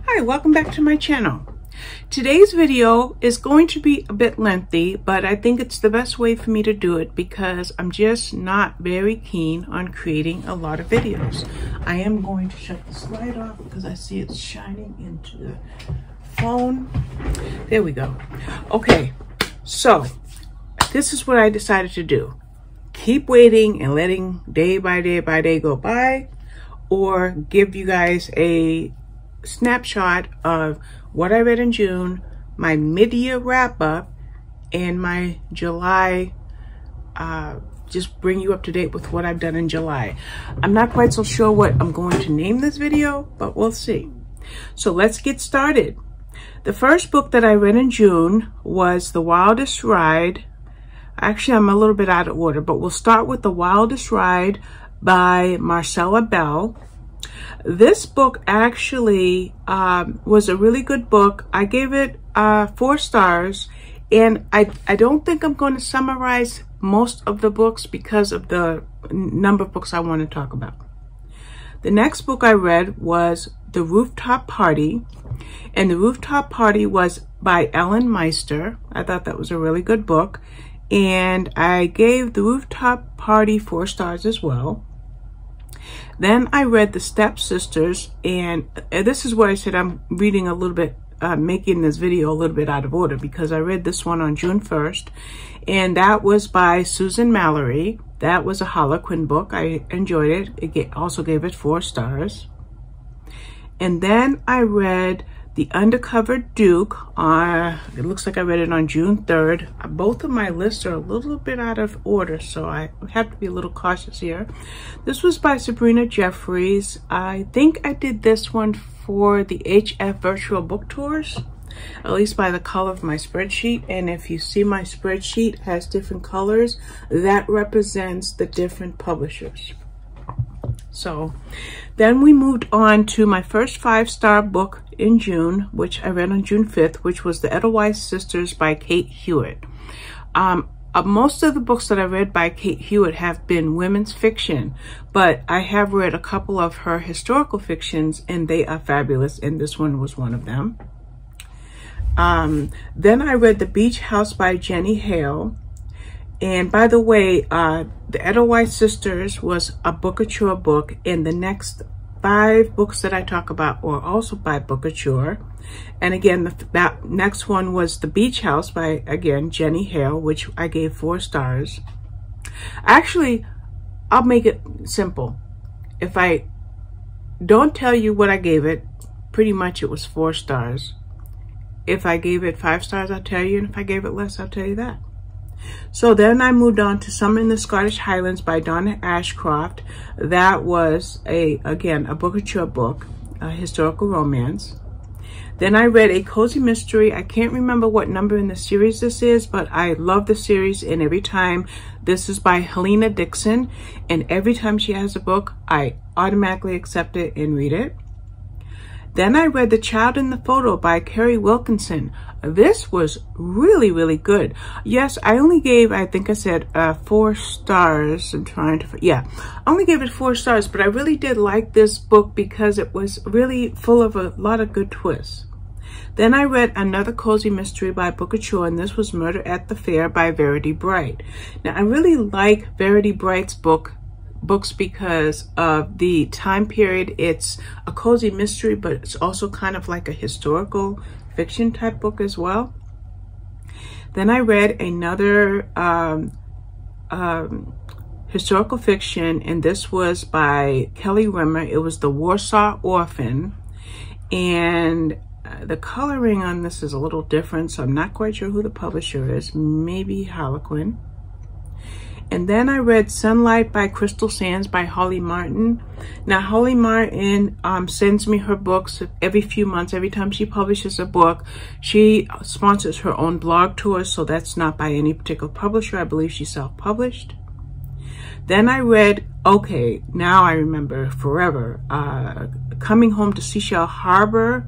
Hi, welcome back to my channel. Today's video is going to be a bit lengthy, but I think it's the best way for me to do it because I'm just not very keen on creating a lot of videos. I am going to shut this light off because I see it's shining into the phone. There we go. Okay, so this is what I decided to do. Keep waiting and letting day by day go by, or give you guys a snapshot of what I read in June, my mid-year wrap-up, and my July, just bring you up to date with what I've done in July. I'm not quite so sure what I'm going to name this video, but we'll see. So let's get started. The first book that I read in June was The Wildest Ride. Actually, I'm a little bit out of order, but we'll start with The Wildest Ride by Marcella Bell. This book actually was a really good book. I gave it 4 stars, and I don't think I'm going to summarize most of the books because of the number of books I want to talk about. The next book I read was The Rooftop Party, and The Rooftop Party was by Ellen Meister. I thought that was a really good book, and I gave The Rooftop Party 4 stars as well. Then I read The Stepsisters, and this is where I said I'm reading a little bit, making this video a little bit out of order, because I read this one on June 1st, and that was by Susan Mallory. That was a Harlequin book. I enjoyed it. It also gave it 4 stars. And then I read The Undercover Duke. It looks like I read it on June 3rd. Both of my lists are a little bit out of order, so I have to be a little cautious here. This was by Sabrina Jeffries. I think I did this one for the HF Virtual Book Tours, at least by the color of my spreadsheet. And if you see my spreadsheet has different colors, that represents the different publishers. So then we moved on to my first 5-star book in June, which I read on June 5th, which was The Edelweiss Sisters by Kate Hewitt. Most of the books that I read by Kate Hewitt have been women's fiction, but I have read a couple of her historical fictions, and they are fabulous, and this one was one of them. Then I read The Beach House by Jenny Hale. And by the way, The Edelweiss Sisters was a Bookouture book, and the next 5 books that I talk about were also by Bookouture. And again, that next one was The Beach House by, again, Jenny Hale, which I gave 4 stars. Actually, I'll make it simple. If I don't tell you what I gave it, pretty much it was 4 stars. If I gave it 5 stars, I'll tell you, and if I gave it less, I'll tell you that. So then I moved on to Summer in the Scottish Highlands by Donna Ashcroft. That was, again, a Bookouture book, a historical romance. Then I read A Cozy Mystery. I can't remember what number in the series this is, but I love the series, and every time, this is by Helena Dixon, and every time she has a book, I automatically accept it and read it. Then I read The Child in the Photo by Carrie Wilkinson. This was really, really good. Yes, I only gave, I think I said 4 stars. I'm trying to, yeah, I only gave it 4 stars, but I really did like this book because it was really full of a lot of good twists. Then I read Another Cozy Mystery by Bookouture, and this was Murder at the Fair by Verity Bright. Now, I really like Verity Bright's books because of the time period. It's a cozy mystery, but it's also kind of like a historical fiction type book as well. Then I read another historical fiction, and this was by Kelly Rimmer. It was The Warsaw Orphan, and the coloring on this is a little different, so I'm not quite sure who the publisher is. Maybe Harlequin. And then I read Sunlight by Crystal Sands by Holly Martin. Now, Holly Martin sends me her books every few months. Every time she publishes a book, she sponsors her own blog tours, so that's not by any particular publisher. I believe she's self-published. Then I read, okay, now I remember forever, Coming Home to Seashell Harbor,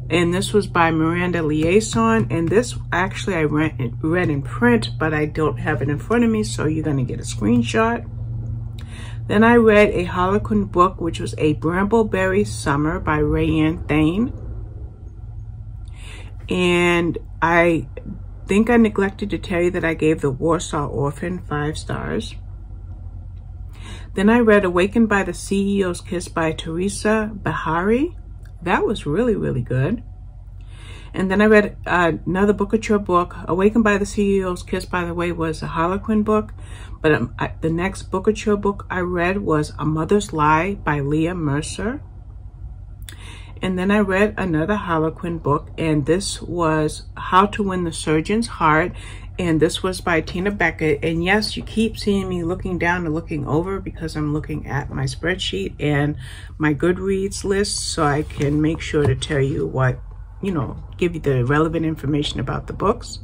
and this was by Miranda Liaison, and this actually I read in print, but I don't have it in front of me, so you're going to get a screenshot. Then I read a Harlequin book, which was A Brambleberry Summer by Rayanne Thane. And I think I neglected to tell you that I gave The Warsaw Orphan 5 stars. Then I read Awakened by the CEO's Kiss by Teresa Bahari. That was really, really good. And then I read another Bookouture book. Awakened by the CEO's Kiss, by the way, was a Harlequin book. But the next Bookouture book I read was A Mother's Lie by Leah Mercer. And then I read another Harlequin book, and this was How to Win the Surgeon's Heart. And this was by Tina Beckett. And yes, you keep seeing me looking down and looking over because I'm looking at my spreadsheet and my Goodreads list, so I can make sure to tell you what, you know, give you the relevant information about the books.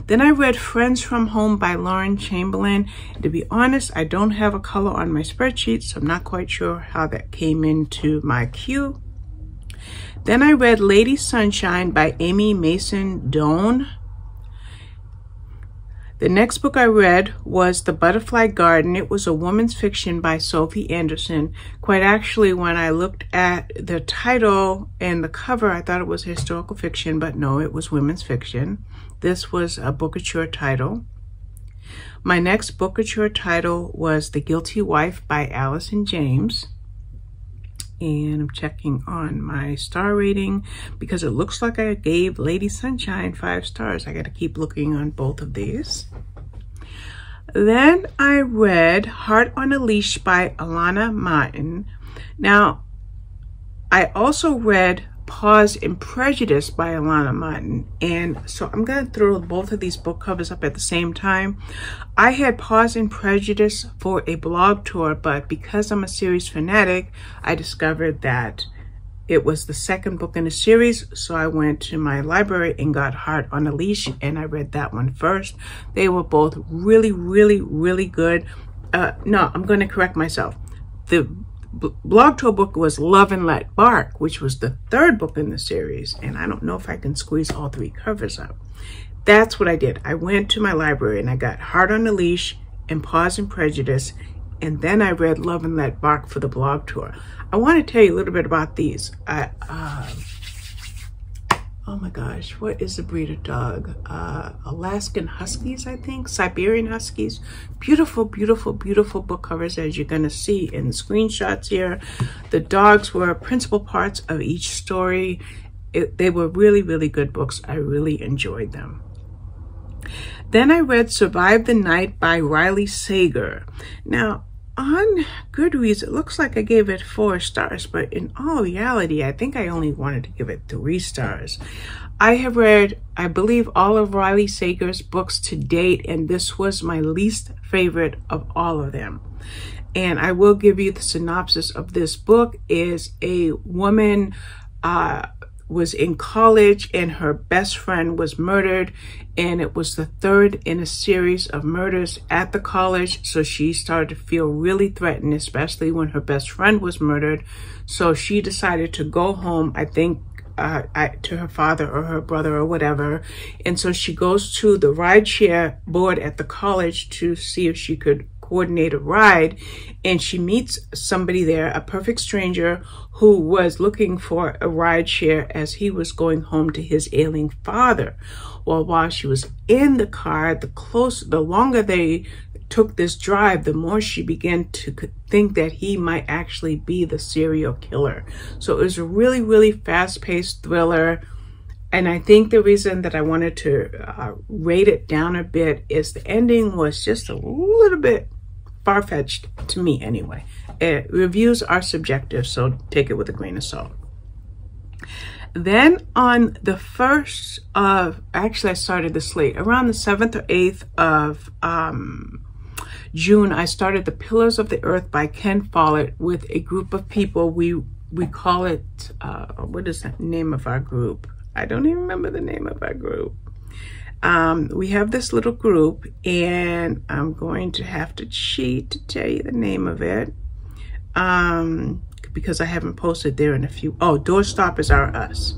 Then I read Friends from Home by Lauren Chamberlain. To be honest, I don't have a color on my spreadsheet, so I'm not quite sure how that came into my queue. Then I read Lady Sunshine by Amy Mason Doan. The next book I read was The Butterfly Garden. It was a woman's fiction by Sophie Anderson. Quite actually, when I looked at the title and the cover, I thought it was historical fiction, but no, it was women's fiction. This was a Bookouture title. My next Bookouture title was The Guilty Wife by Allison James. And I'm checking on my star rating because it looks like I gave Lady Sunshine 5 stars. I got to keep looking on both of these. Then I read Heart on a Leash by Alana Martin. Now, I also read Pause in Prejudice by Alana Martin. And so I'm going to throw both of these book covers up at the same time. I had Pause in Prejudice for a blog tour, but because I'm a series fanatic, I discovered that it was the second book in the series. So I went to my library and got Heart on a Leash, and I read that one first. They were both really, really, really good. No, I'm going to correct myself. The blog tour book was Love and Let Bark, which was the third book in the series, and I don't know if I can squeeze all 3 covers up. That's what I did. I went to my library and I got Heart on a Leash and Pause in Prejudice, and then I read Love and Let Bark for the blog tour. I want to tell you a little bit about these. Oh my gosh, what is the breed of dog? Alaskan Huskies, I think, Siberian Huskies. Beautiful, beautiful, beautiful book covers, as you're gonna see in the screenshots here. The dogs were principal parts of each story. They were really, really good books. I really enjoyed them. Then I read Survive the Night by Riley Sager. Now, on Goodreads, it looks like I gave it 4 stars, but in all reality, I think I only wanted to give it 3 stars. I have read, I believe, all of Riley Sager's books to date, and this was my least favorite of all of them. And I will give you the synopsis of this book. Is a woman was in college and her best friend was murdered, and it was the 3rd in a series of murders at the college. So she started to feel really threatened, especially when her best friend was murdered. So she decided to go home, I think to her father or her brother or whatever. And so she goes to the rideshare board at the college to see if she could coordinate a ride, and she meets somebody there, a perfect stranger, who was looking for a ride share as he was going home to his ailing father. Well, while she was in the car, the longer they took this drive, the more she began to think that he might actually be the serial killer. So it was a really, really fast-paced thriller. And I think the reason that I wanted to rate it down a bit is the ending was just a little bit far-fetched to me anyway. Reviews are subjective, so take it with a grain of salt. Then on the 1st of, actually I started the slate, around the 7th or 8th of June, I started The Pillars of the Earth by Ken Follett with a group of people. We call it, what is the name of our group? I don't even remember the name of our group. We have this little group, and I'm going to have to cheat to tell you the name of it because I haven't posted there in a few. Oh, Doorstoppers Are Us.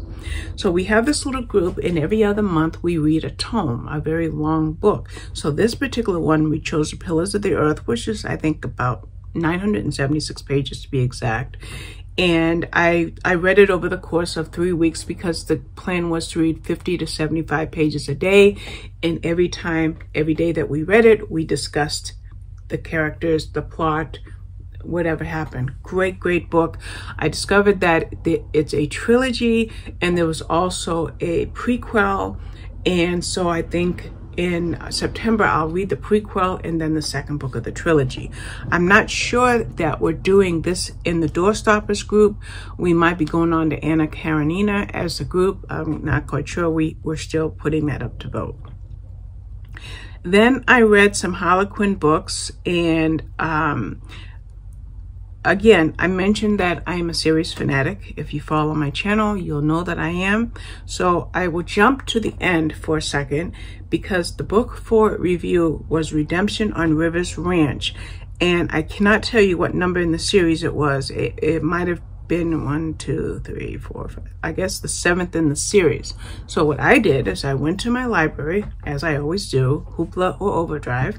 So we have this little group, and every other month we read a tome, a very long book. So this particular one, we chose The Pillars of the Earth, which is, I think, about 976 pages to be exact. And I read it over the course of 3 weeks because the plan was to read 50 to 75 pages a day. And every day that we read it, we discussed the characters, the plot, whatever happened. Great book. I discovered that it's a trilogy, and there was also a prequel. And so I think in September, I'll read the prequel and then the second book of the trilogy. I'm not sure that we're doing this in the Doorstoppers group. We might be going on to Anna Karenina as a group. I'm not quite sure. We're still putting that up to vote. Then I read some Harlequin books, and again, I mentioned that I am a series fanatic. If you follow my channel, you'll know that I am. So I will jump to the end for a second because the book for review was Redemption on Rivers Ranch. And I cannot tell you what number in the series it was. It might have been 1, 2, 3, 4, 5. I guess the 7th in the series. So what I did is I went to my library, as I always do, Hoopla or Overdrive,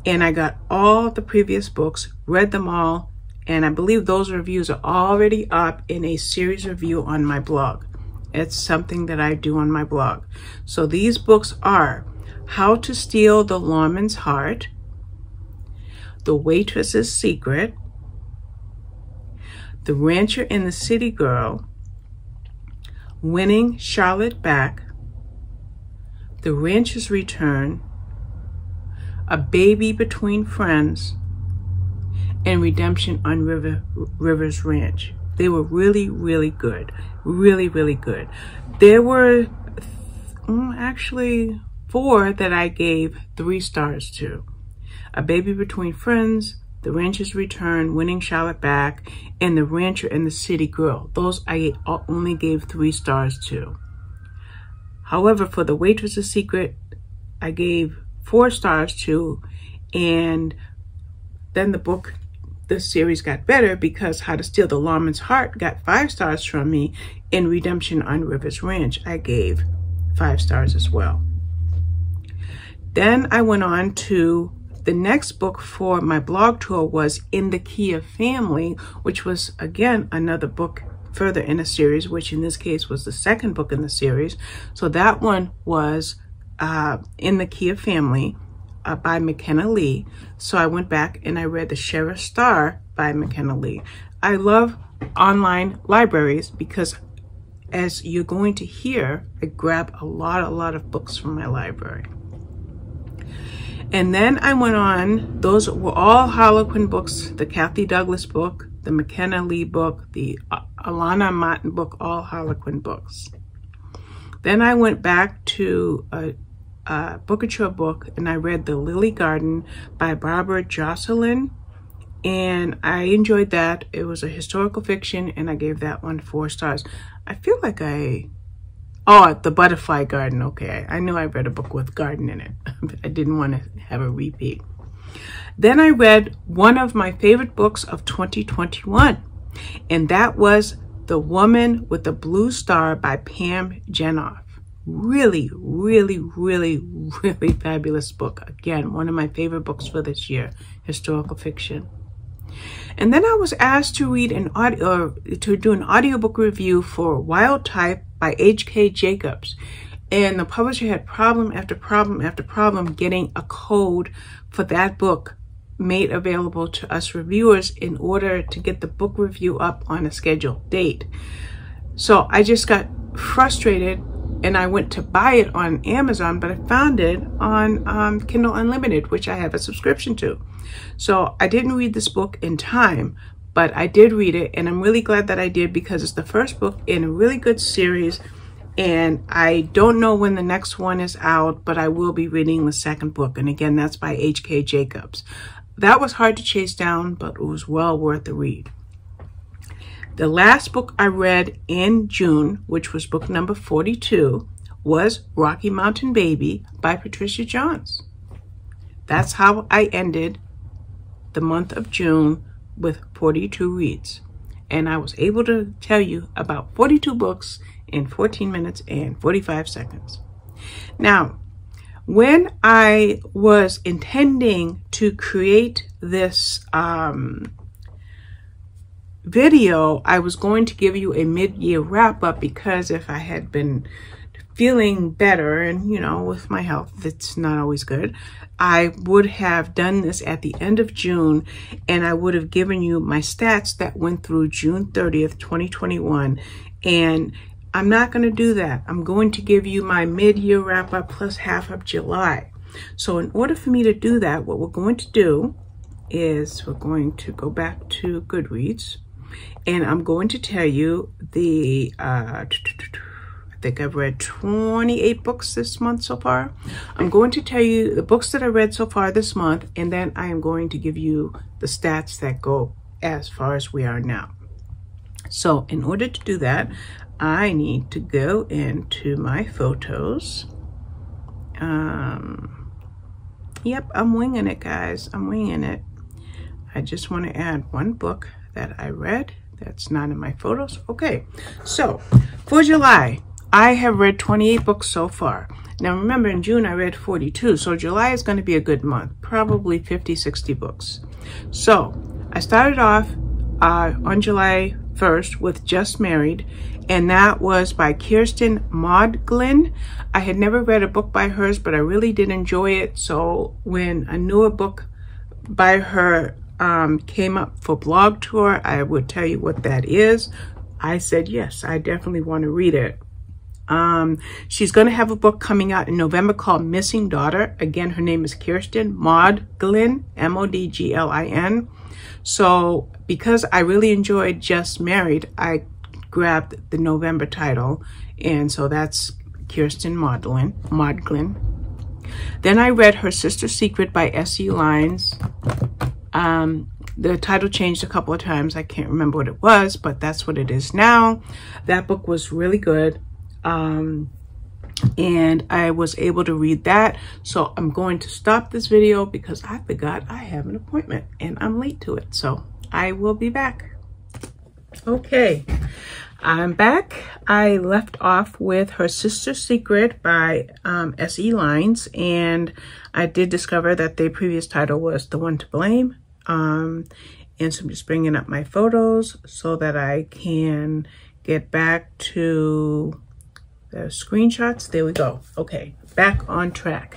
and I got all the previous books, read them all, and I believe those reviews are already up in a series review on my blog. It's something that I do on my blog. So these books are How to Steal the Lawman's Heart, The Waitress's Secret, The Rancher and the City Girl, Winning Charlotte Back, The Rancher's Return, A Baby Between Friends, and Redemption on Rivers Ranch. They were really good. Really good. There were actually 4 that I gave 3 stars to. A Baby Between Friends, The Rancher's Return, Winning Charlotte Back, and The Rancher and the City Girl. Those I only gave 3 stars to. However, for The Waitress's Secret, I gave 4 stars to, and then the series got better because How to Steal the Lawman's Heart got 5 stars from me. In Redemption on Rivers Ranch, I gave 5 stars as well. Then I went on to the next book for my blog tour was In the Key of Family, which was, again, another book further in a series, which in this case was the second book in the series. So that one was In the Key of Family by McKenna Lee. So I went back and I read The Sheriff's Star by McKenna Lee. I love online libraries because, as you're going to hear, I grab a lot of books from my library. And then I went on, those were all Harlequin books, the Kathy Douglas book, the McKenna Lee book, the Alana Martin book, all Harlequin books. Then I went back to a Bookature book and I read The Lily Garden by Barbara Jocelyn, and I enjoyed that. It was a historical fiction and I gave that one 4 stars. I feel like The Butterfly Garden. Okay, I knew I read a book with garden in it. I didn't want to have a repeat. Then I read one of my favorite books of 2021, and that was The Woman with the Blue Star by Pam Jenoff. Really fabulous book. Again, one of my favorite books for this year, historical fiction. And then I was asked to read to do an audiobook review for Wild Type by H.K. Jacobs. And the publisher had problem after problem getting a code for that book made available to us reviewers in order to get the book review up on a scheduled date. So I just got frustrated and I went to buy it on Amazon, but I found it on Kindle Unlimited, which I have a subscription to. So I didn't read this book in time, but I did read it, and I'm really glad that I did because it's the first book in a really good series, and I don't know when the next one is out, but I will be reading the second book, and again, that's by H.K. Jacobs. That was hard to chase down, but it was well worth the read. The last book I read in June, which was book number 42, was Rocky Mountain Baby by Patricia Johns. That's how I ended the month of June with 42 reads. And I was able to tell you about 42 books in 14 minutes and 45 seconds. Now, When I was intending to create this video, I was going to give you a mid-year wrap-up, because if I had been feeling better, and you know, with my health, it's not always good, I would have done this at the end of June, and I would have given you my stats that went through June 30th, 2021. And I'm not going to do that. I'm going to give you my mid-year wrap-up plus half of July. So in order for me to do that, what we're going to do is we're going to go back to Goodreads, and I'm going to tell you the I think I've read 28 books this month so far. I'm going to tell you the books that I read so far this month, and then I am going to give you the stats that go as far as we are now. So in order to do that, I need to go into my photos. Yep, I'm winging it, guys. I'm winging it. I just want to add one book that I read that's not in my photos. Okay, so for July, I have read 28 books so far. Now remember, in June I read 42, so July is going to be a good month, probably 50, 60 books. So I started off on July 1st with Just Married, and that was by Kirsten Maudlin. I had never read a book by hers, but I really did enjoy it. So when a newer book by her came up for blog tour, I would tell you what that is. I said, yes, I definitely want to read it. She's going to have a book coming out in November called Missing Daughter. Again, her name is Kirsten Maudlin, M-O-D-G-L-I-N. So because I really enjoyed Just Married, I grabbed the November title, and so that's Kirsten Maudlin. Then I read Her Sister's Secret by S.E. Lines. The title changed a couple of times. I can't remember what it was, but that's what it is now. That book was really good. And I was able to read that. So I'm going to stop this video because I forgot I have an appointment and I'm late to it. So I will be back. Okay, I'm back. I left off with Her Sister's Secret by S.E. Lines, and I did discover that the previous title was The One to Blame. And so I'm just bringing up my photos so that I can get back to the screenshots. There we go. Okay, back on track.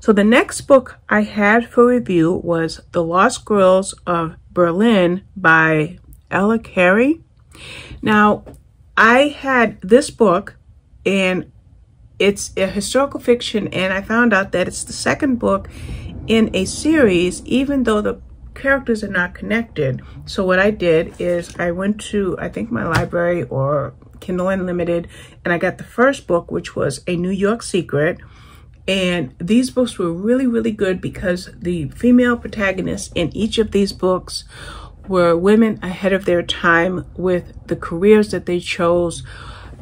So the next book I had for review was The Lost Girls of Berlin by Ella Carey. Now, I had this book, and it's a historical fiction, and I found out that it's the second book in a series, even though the characters are not connected. So what I did is I went to, I think, my library or Kindle Unlimited, and I got the first book, which was A New York Secret. And these books were really, really good because the female protagonists in each of these books were women ahead of their time with the careers that they chose.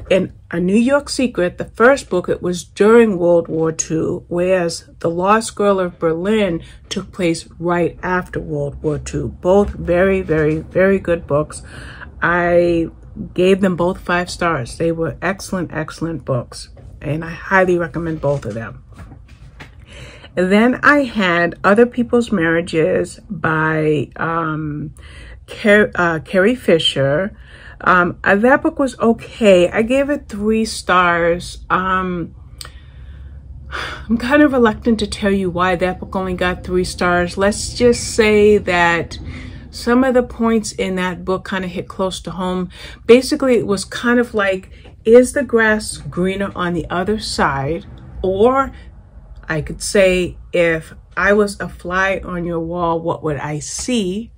In A New York Secret, the first book, it was during World War II, whereas The Lost Girl of Berlin took place right after World War II. Both very, very, very good books. I gave them both 5 stars. They were excellent, excellent books, and I highly recommend both of them. And then I had Other People's Marriages by Carrie Fisher. That book was okay. I gave it 3 stars. I'm kind of reluctant to tell you why that book only got 3 stars. Let's just say that some of the points in that book kind of hit close to home. Basically, it was kind of like, is the grass greener on the other side? Or I could say, if I was a fly on your wall, what would I see?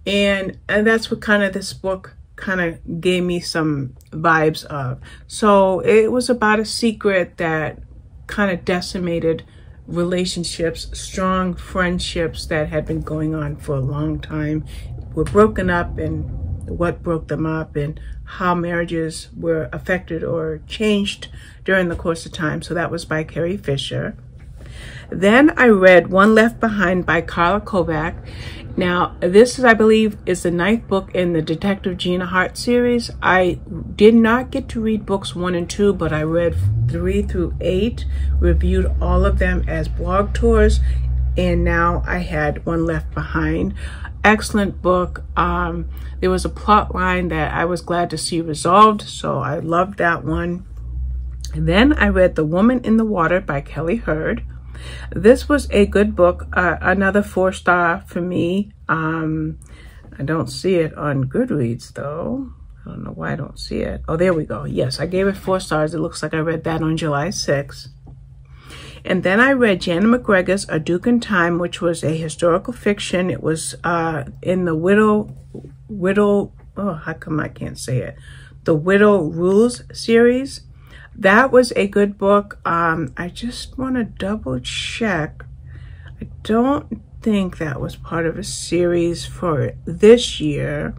And that's what kind of this book kind of gave me some vibes of. So it was about a secret that kind of decimated relationships, strong friendships that had been going on for a long time, were broken up, and what broke them up, and how marriages were affected or changed during the course of time. So that was by Carrie Fisher. Then I read One Left Behind by Carla Kovac. Now, this is, I believe, is the 9th book in the Detective Gina Hart series. I did not get to read books 1 and 2, but I read 3 through 8, reviewed all of them as blog tours, and now I had One Left Behind. Excellent book. There was a plot line that I was glad to see resolved, so I loved that one. And then I read The Woman in the Water by Kelly Hurd. This was a good book, another 4-star for me. I don't see it on Goodreads though. I don't know why I don't see it. Oh, there we go. Yes, I gave it 4 stars. It looks like I read that on July 6th. And then I read Janet McGregor's A Duke in Time, which was a historical fiction. It was in the oh, how come I can't say it? The Widow Rules series. That was a good book. I just want to double check. I don't think that was part of a series for this year.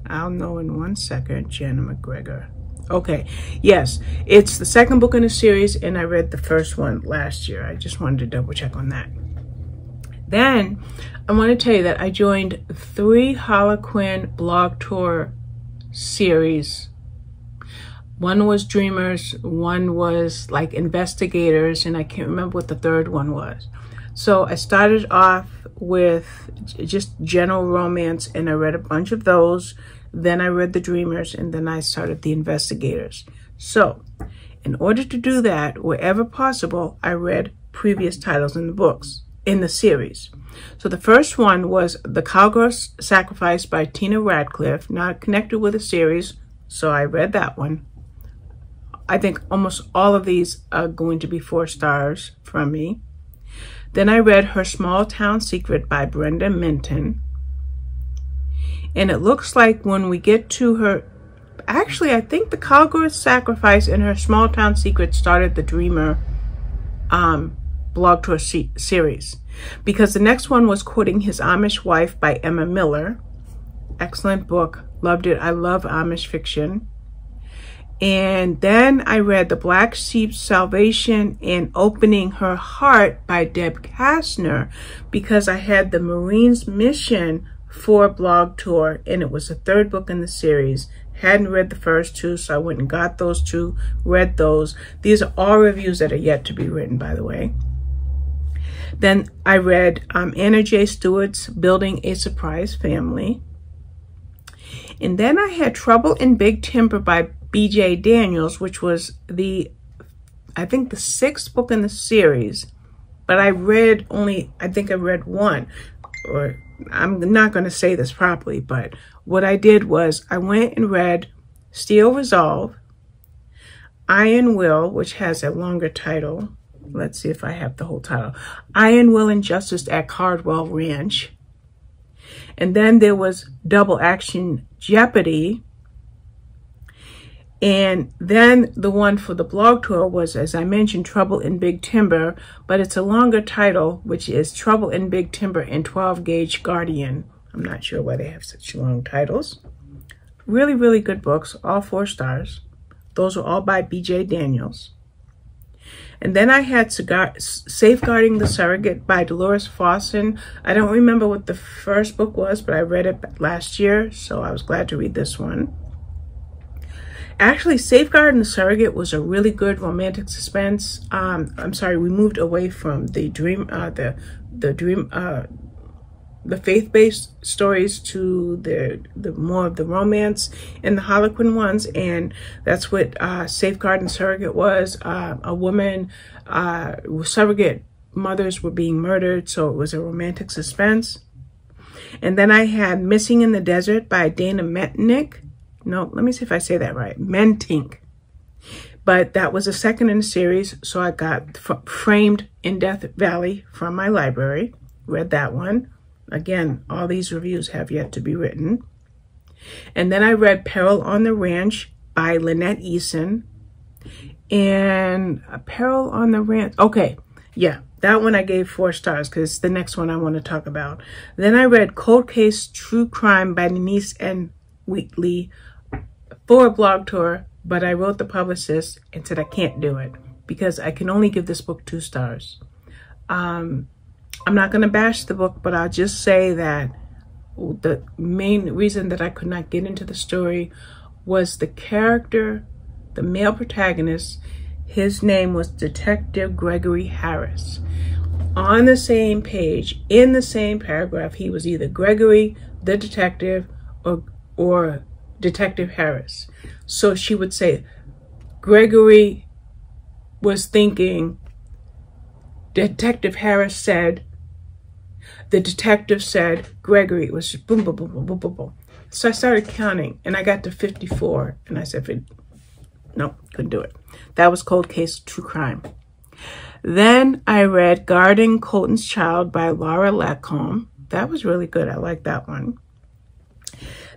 I'll know in 1 second. Janet McGregor. Okay, yes, it's the 2nd book in the series, and I read the 1st one last year. I just wanted to double check on that. Then I want to tell you that I joined 3 Harlequin blog tour series. One was Dreamers, one was like Investigators, and I can't remember what the 3rd one was. So I started off with just general romance, and I read a bunch of those. Then I read the Dreamers, and then I started the Investigators. So in order to do that, wherever possible, I read previous titles in the books, in the series. So the first one was The Cowgirl's Sacrifice by Tina Radcliffe, not connected with a series, so I read that one. I think almost all of these are going to be 4 stars from me. Then I read Her Small Town Secret by Brenda Minton. And it looks like when we get to her, actually, I think The Cowgirl's Sacrifice and Her Small Town Secret started the Dreamer blog tour series. Because the next one was Courting His Amish Wife by Emma Miller. Excellent book. Loved it. I love Amish fiction. And then I read The Black Sheep's Salvation and Opening Her Heart by Deb Kastner, because I had the Marines Mission for blog tour, and it was the 3rd book in the series. Hadn't read the first 2, so I went and got those 2, read those. These are all reviews that are yet to be written, by the way. Then I read Anna J. Stewart's Building a Surprise Family. And then I had Trouble in Big Timber by B.J. Daniels, which was I think the 6th book in the series, but I read only, I think I read 1, or I'm not going to say this properly, but what I did was I went and read Steel Resolve, Iron Will, which has a longer title. Let's see if I have the whole title. Iron Will and Justice at Cardwell Ranch. And then there was Double Action Jeopardy. And then the one for the blog tour was, as I mentioned, Trouble in Big Timber, but it's a longer title, which is Trouble in Big Timber and 12 Gauge Guardian. I'm not sure why they have such long titles. Really, really good books, all 4 stars. Those were all by B.J. Daniels. And then I had Safeguarding the Surrogate by Dolores Fawson. I don't remember what the first book was, but I read it last year, so I was glad to read this one. Actually, Safeguarding the Surrogate was a really good romantic suspense. I'm sorry, we moved away from the faith-based stories to the more of the romance and the Harlequin ones, and that's what Safeguarding the Surrogate was. A woman, surrogate mothers were being murdered, so it was a romantic suspense. And then I had Missing in the Desert by Dana Mentink. No, let me see if I say that right. Mentink. But that was the 2nd in the series, so I got Framed in Death Valley from my library. Read that one. Again, all these reviews have yet to be written. And then I read Peril on the Ranch by Lynette Eason. And Peril on the Ranch. Okay, yeah, that one I gave 4 stars because it's the next one I want to talk about. Then I read Cold Case True Crime by Denise N. Wheatley for a blog tour, but I wrote the publicist and said I can't do it because I can only give this book 2 stars. I'm not going to bash the book, but I'll just say that the main reason that I could not get into the story was the character, the male protagonist. His name was Detective Gregory Harris. On the same page, in the same paragraph, he was either Gregory, the detective, or Detective Harris. So she would say, Gregory was thinking, Detective Harris said, the detective said, Gregory. It was just boom, boom, boom, boom, boom, boom, boom. So I started counting, and I got to 54, and I said, no, couldn't do it. That was Cold Case True Crime. Then I read Guarding Colton's Child by Laura Lacombe. That was really good. I liked that one.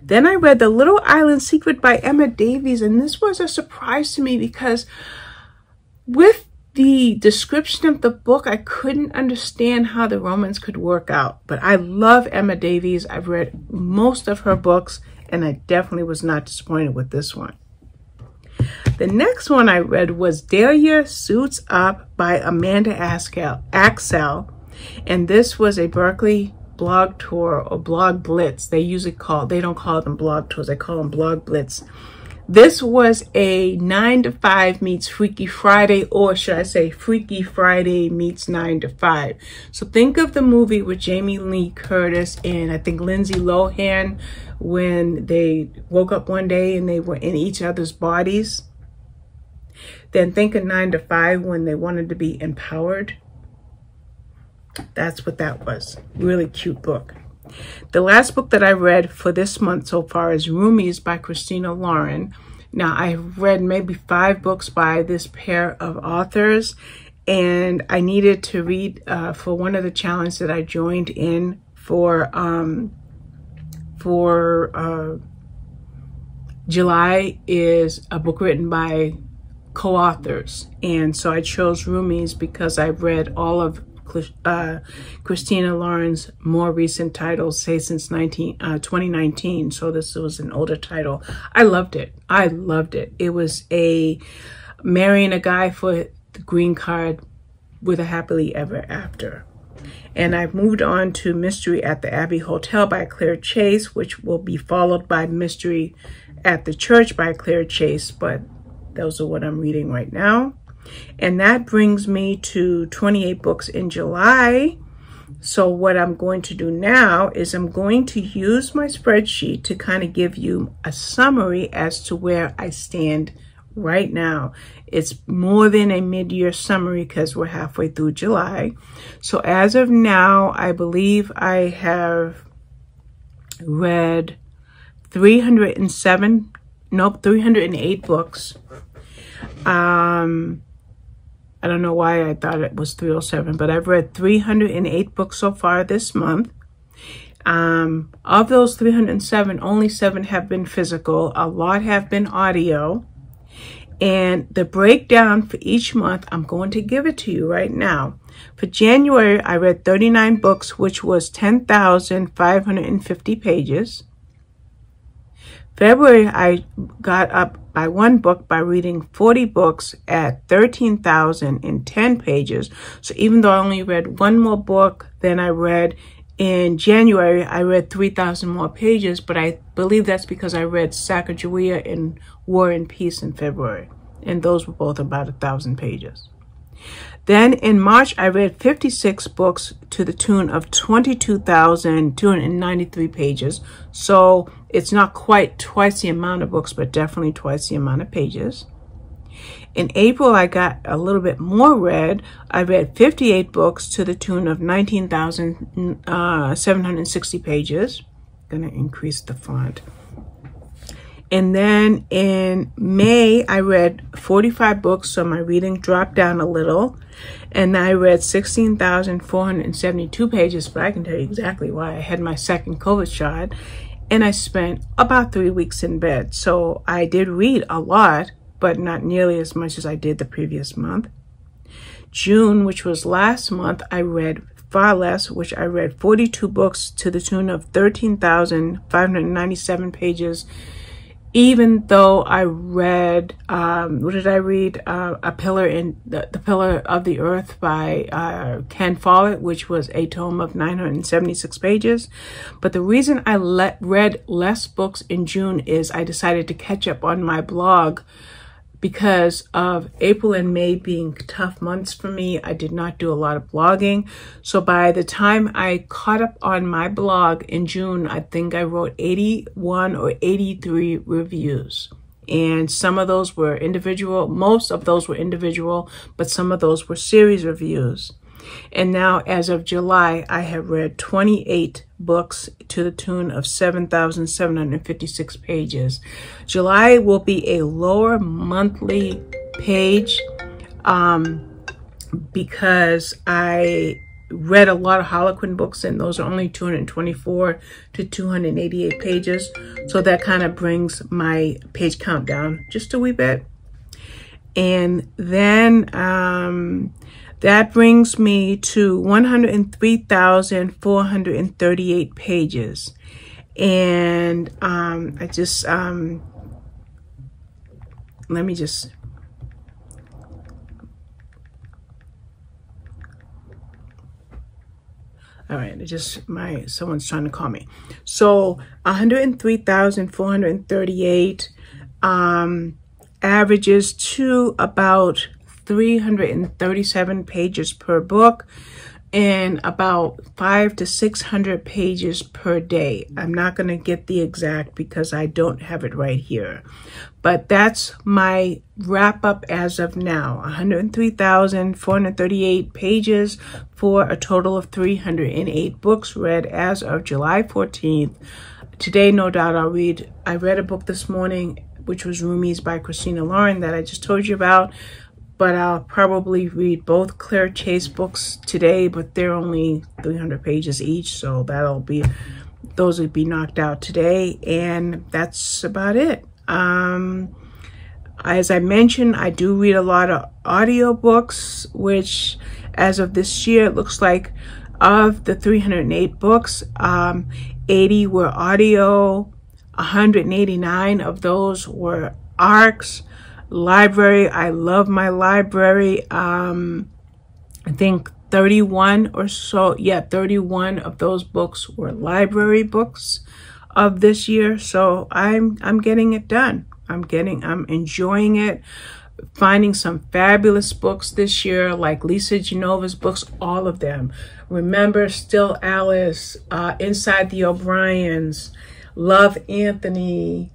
Then I read The Little Island Secret by Emma Davies, and this was a surprise to me because with the description of the book, I couldn't understand how the romance could work out. But I love Emma Davies. I've read most of her books, and I definitely was not disappointed with this one. The next one I read was Dalia Suits Up by Amanda Axel, and this was a Berkeley blog tour or blog blitz. They don't call them blog tours, they call them blog blitz. This was a 9 to 5 meets Freaky Friday, or should I say Freaky Friday meets 9 to 5. So think of the movie with Jamie Lee Curtis and I think Lindsay Lohan, when they woke up one day and they were in each other's bodies. Then think of 9 to 5 when they wanted to be empowered. That's what that was. Really cute book. The last book that I read for this month so far is Roomies by Christina Lauren. Now, I've read maybe 5 books by this pair of authors, and I needed to read for one of the challenges that I joined in for July is a book written by co-authors. And so I chose Roomies because I've read all of Christina Lauren's more recent titles, say since 2019. So this was an older title. I loved it. I loved it. It was a marrying a guy for the green card with a happily ever after. And I've moved on to Mystery at the Abbey Hotel by Claire Chase, which will be followed by Mystery at the Church by Claire Chase, but those are what I'm reading right now. And that brings me to 28 books in July. So what I'm going to do now is I'm going to use my spreadsheet to kind of give you a summary as to where I stand right now. It's more than a mid-year summary because we're halfway through July. So as of now, I believe I have read 308 books. I don't know why I thought it was 307, but I've read 308 books so far this month. Of those 307, only 7 have been physical. A lot have been audio. And the breakdown for each month, I'm going to give it to you right now. For January, I read 39 books, which was 10,550 pages. February, I got up by 1 book by reading 40 books at 13,010 pages. So even though I only read 1 more book than I read in January, I read 3,000 more pages, but I believe that's because I read Sacagawea and War and Peace in February, and those were both about 1,000 pages. Then in March, I read 56 books to the tune of 22,293 pages. So it's not quite twice the amount of books, but definitely twice the amount of pages. In April, I got a little bit more read. I read 58 books to the tune of 19,760 pages. I'm going to increase the font. And then in May, I read 45 books, so my reading dropped down a little. And I read 16,472 pages, but I can tell you exactly why. I had my second COVID shot, and I spent about 3 weeks in bed. So I did read a lot, but not nearly as much as I did the previous month. June, which was last month, I read far less, which I read 42 books to the tune of 13,597 pages. even though I read, what did I read? A Pillar in the Pillar of the Earth by Ken Follett, which was a tome of 976 pages. But the reason I read less books in June is I decided to catch up on my blog. Because of April and May being tough months for me, I did not do a lot of blogging. So by the time I caught up on my blog in June, I think I wrote 81 or 83 reviews. And some of those were individual, most of those were individual, but some of those were series reviews. And now, as of July, I have read 28 books to the tune of 7,756 pages. July will be a lower monthly page because I read a lot of Harlequin books, and those are only 224 to 288 pages. So that kind of brings my page count down just a wee bit. And then that brings me to 103,438 pages. And I just, let me just, all right, someone's trying to call me. So 103,438 averages to about 337 pages per book and about 500 to 600 pages per day. I'm not going to get the exact because I don't have it right here. But that's my wrap up as of now. 103,438 pages for a total of 308 books read as of July 14th. Today, no doubt I read a book this morning, which was Roomies by Christina Lauren that I just told you about. But I'll probably read both Claire Chase books today, but they're only 300 pages each. So those will be knocked out today. And that's about it. As I mentioned, I do read a lot of audiobooks, which as of this year, it looks like of the 308 books, 80 were audio, 189 of those were ARCs. Library, I love my library. I think 31 or so, 31 of those books were library books of this year. So I'm getting it done. I'm enjoying it. Finding some fabulous books this year, like Lisa Genova's books, all of them. Remember Still Alice, Inside the O'Briens, Love Anthony.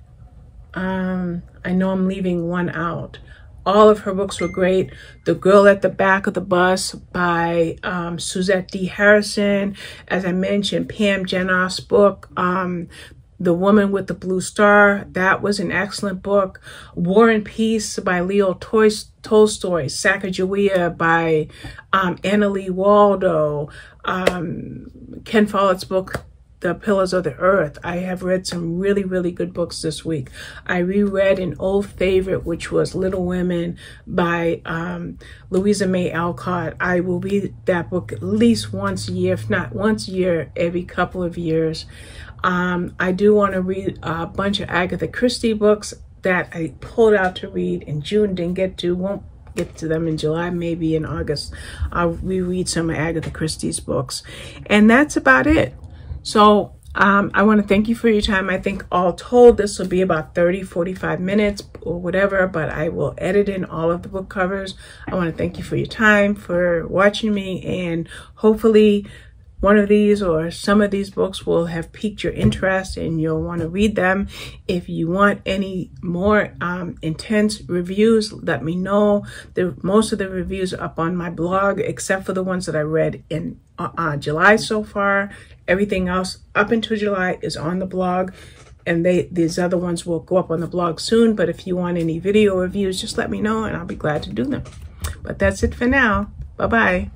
I know I'm leaving one out. All of her books were great. The Girl at the Back of the Bus by Suzette D. Harrison. As I mentioned, Pam Jenoff's book, The Woman with the Blue Star. That was an excellent book. War and Peace by Leo Tolstoy. Sacagawea by Anna Lee Waldo. Ken Follett's book, The Pillars of the Earth. I have read some really, really good books this week. I reread an old favorite, which was Little Women by Louisa May Alcott. I will read that book at least once a year, if not once a year, every couple of years. I do want to read a bunch of Agatha Christie books that I pulled out to read in June, didn't get to, won't get to them in July, maybe in August. I'll reread some of Agatha Christie's books. And that's about it. So I want to thank you for your time. I think all told, this will be about 30-45 minutes or whatever, but I will edit in all of the book covers. I want to thank you for your time, for watching me, and hopefully one of these or some of these books will have piqued your interest and you'll want to read them. If you want any more intense reviews, let me know. Most of the reviews are up on my blog, except for the ones that I read in July so far. Everything else up until July is on the blog, and these other ones will go up on the blog soon. But if you want any video reviews, just let me know and I'll be glad to do them. But that's it for now. Bye-bye.